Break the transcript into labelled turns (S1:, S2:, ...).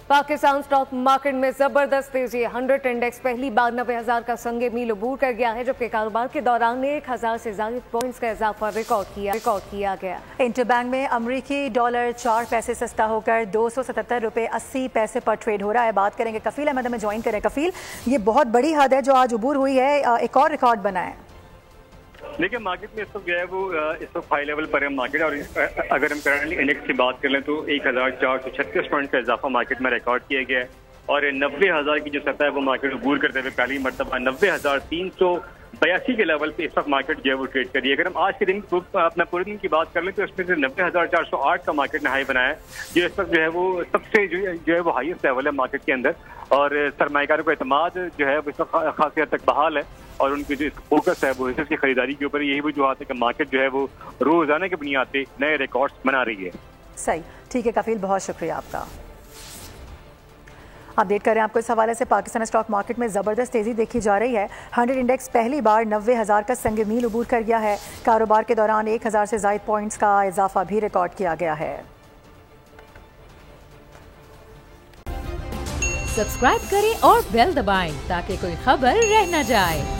S1: Pakistan stock market में जबरदस्त तेजी। 100 इंडेक्स पहली बार 90,000 का संगे मील अबूर कर गया है, जबकि कारोबार के दौरान 1,000 से ज्यादा पॉइंट्स का इजाफा रिकॉर्ड किया गया।
S2: इंटरबैंक में अमरीकी डॉलर 4 पैसे सस्ता होकर 277 रुपये 80 पैसे पर ट्रेड हो रहा है। बात करेंगे कफील अहमद, हमें ज्वाइन करें। कफील, ये बहुत बड़ी हद है जो आज अबूर हुई है, एक और रिकॉर्ड बना है।
S3: देखिए, मार्केट में इस वक्त जो है वो इस वक्त हाई लेवल पर है मार्केट, और अगर हम करंटली इंडेक्स की बात कर लें तो 1,436 पॉइंट का इजाफा मार्केट में रिकॉर्ड किया गया है, और 90,000 की जो सतह है वो मार्केट अबूर करते हुए पहली मरतबा 90,382 के लेवल पे इस वक्त मार्केट जो है वो ट्रेड करी है। अगर हम आज के दिन अपना पूरे दिन की बात कर लें तो इसमें से 90,408 का मार्केट ने हाई बनाया है, जो इस वक्त जो है वो सबसे जो है वो हाईएस्ट लेवल है मार्केट के अंदर, और सरमाएकारों का एतमाद जो है वो इस वक्त खासी हद तक बहाल है, और उनकी जो फोकस है वो हिस्से की खरीदारी के ऊपर। यही वजूहत है कि मार्केट जो है वो रोजाना की बुनियाद पे नए रिकॉर्ड्स बना रही है।
S2: सही, ठीक है कफील, बहुत शुक्रिया आपका। अपडेट करें आपको इस हवाले से। पाकिस्तान स्टॉक मार्केट में ज़बरदस्त तेज़ी देखी जा रही है। 100 इंडेक्स पहली बार 90,000 का संग मील अबूर कर गया है। कारोबार के दौरान 1,000 से ज़ायद पॉइंट्स का इजाफा भी रिकॉर्ड किया गया है।
S4: सब्सक्राइब करें और बेल दबाएं ताकि कोई खबर रह न जाए।